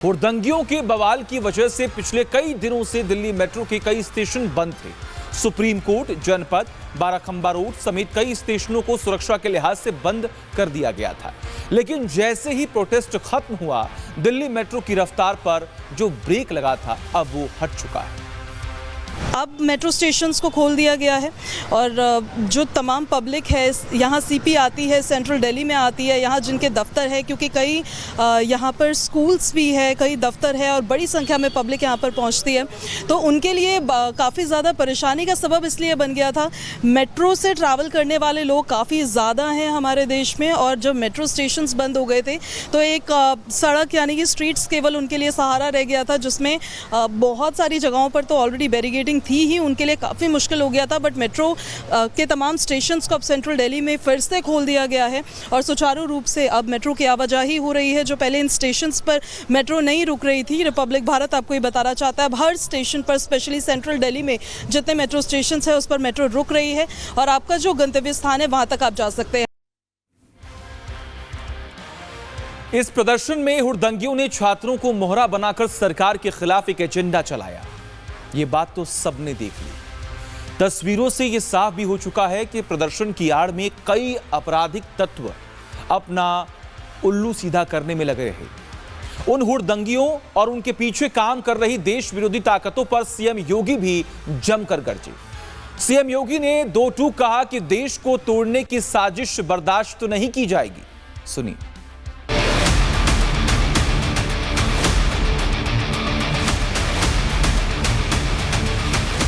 हुड़दंगियों के बवाल की वजह से पिछले कई दिनों से दिल्ली मेट्रो के कई स्टेशन बंद थे। सुप्रीम कोर्ट, जनपद, बाराखंबा रोड समेत कई स्टेशनों को सुरक्षा के लिहाज से बंद कर दिया गया था। लेकिन जैसे ही प्रोटेस्ट खत्म हुआ, दिल्ली मेट्रो की रफ्तार पर जो ब्रेक लगा था, अब वो हट चुका है। अब मेट्रो स्टेशंस को खोल दिया गया है और जो तमाम पब्लिक है यहाँ सीपी आती है, सेंट्रल दिल्ली में आती है, यहाँ जिनके दफ्तर है, क्योंकि कई यहाँ पर स्कूल्स भी है, कई दफ्तर है और बड़ी संख्या में पब्लिक यहाँ पर पहुँचती है, तो उनके लिए काफ़ी ज़्यादा परेशानी का सबब इसलिए बन गया था। मेट्रो से ट्रैवल करने वाले लोग काफ़ी ज़्यादा हैं हमारे देश में, और जब मेट्रो स्टेशंस बंद हो गए थे तो एक सड़क यानी कि स्ट्रीट्स केवल उनके लिए सहारा रह गया था, जिसमें बहुत सारी जगहों पर तो ऑलरेडी बैरिकेडिंग थी ही, उनके लिए काफ़ी मुश्किल हो गया था। बट मेट्रो के तमाम स्टेशंस को अब सेंट्रल दिल्ली में फिर से खोल दिया गया है और सुचारू रूप से अब मेट्रो की आवाजाही हो रही है। जो पहले इन स्टेशंस पर मेट्रो नहीं रुक रही थी, रिपब्लिक भारत आपको ये बताना चाहता है, अब हर स्टेशन पर, स्पेशली सेंट्रल दिल्ली में जितने मेट्रो स्टेशन है उस पर मेट्रो रुक रही है और आपका जो गंतव्य स्थान है वहां तक आप जा सकते हैं। इस प्रदर्शन में हुड़दंगियों ने छात्रों को मोहरा बनाकर सरकार के खिलाफ एक एजेंडा चलाया। ये बात तो सबने देख ली। तस्वीरों से यह साफ भी हो चुका है कि प्रदर्शन की आड़ में कई आपराधिक तत्व अपना उल्लू सीधा करने में लगे रहे। उन हुड़दंगियों और उनके पीछे काम कर रही देश विरोधी ताकतों पर सीएम योगी भी जमकर गरजे। सीएम योगी ने दो टूक कहा कि देश को तोड़ने की साजिश बर्दाश्त तो नहीं की जाएगी। सुनिए।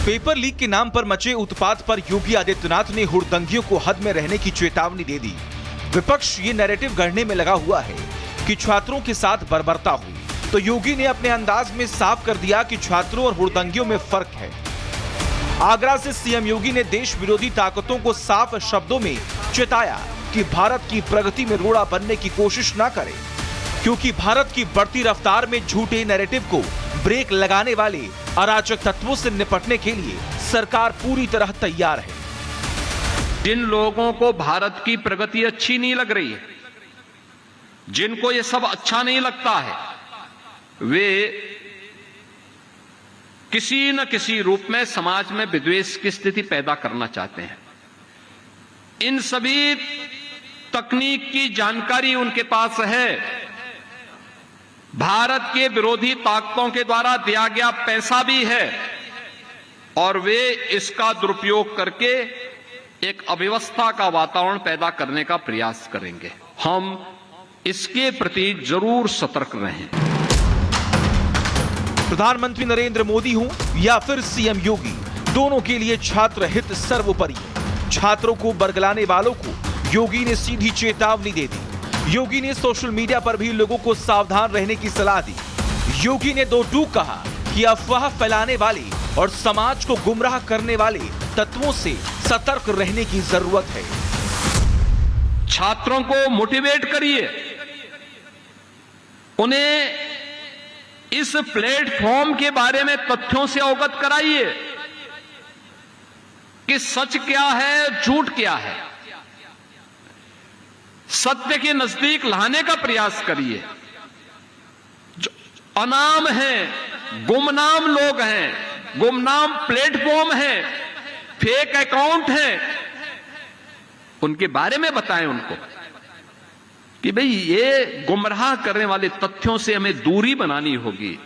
पेपर लीक के नाम पर मचे उत्पात पर योगी आदित्यनाथ ने हुड़दंगियों को हद में रहने की चेतावनी दे दी। विपक्ष ये नैरेटिव गढ़ने में लगा हुआ है कि छात्रों के साथ बर्बरता हुई, तो योगी ने अपने अंदाज में साफ कर दिया कि छात्रों और हुड़दंगियों में फर्क है। आगरा से सीएम योगी ने देश विरोधी ताकतों को साफ शब्दों में चेताया कि भारत की प्रगति में रोड़ा बनने की कोशिश ना करें, क्योंकि भारत की बढ़ती रफ्तार में झूठे नैरेटिव को ब्रेक लगाने वाले अराजक तत्वों से निपटने के लिए सरकार पूरी तरह तैयार है। जिन लोगों को भारत की प्रगति अच्छी नहीं लग रही है, जिनको ये सब अच्छा नहीं लगता है, वे किसी न किसी रूप में समाज में विद्वेष की स्थिति पैदा करना चाहते हैं। इन सभी तकनीक की जानकारी उनके पास है। भारत के विरोधी ताकतों के द्वारा दिया गया पैसा भी है और वे इसका दुरुपयोग करके एक अव्यवस्था का वातावरण पैदा करने का प्रयास करेंगे। हम इसके प्रति जरूर सतर्क रहें। प्रधानमंत्री नरेंद्र मोदी हों या फिर सीएम योगी, दोनों के लिए छात्र हित सर्वोपरि है। छात्रों को बरगलाने वालों को योगी ने सीधी चेतावनी दे दी। योगी ने सोशल मीडिया पर भी लोगों को सावधान रहने की सलाह दी। योगी ने दो टूक कहा कि अफवाह फैलाने वाले और समाज को गुमराह करने वाले तत्वों से सतर्क रहने की जरूरत है। छात्रों को मोटिवेट करिए, उन्हें इस प्लेटफॉर्म के बारे में तथ्यों से अवगत कराइए कि सच क्या है, झूठ क्या है। सत्य के नजदीक लाने का प्रयास करिए। जो अनाम हैं, गुमनाम लोग हैं, गुमनाम प्लेटफॉर्म हैं, फेक अकाउंट हैं, उनके बारे में बताएं उनको कि भाई ये गुमराह करने वाले तथ्यों से हमें दूरी बनानी होगी।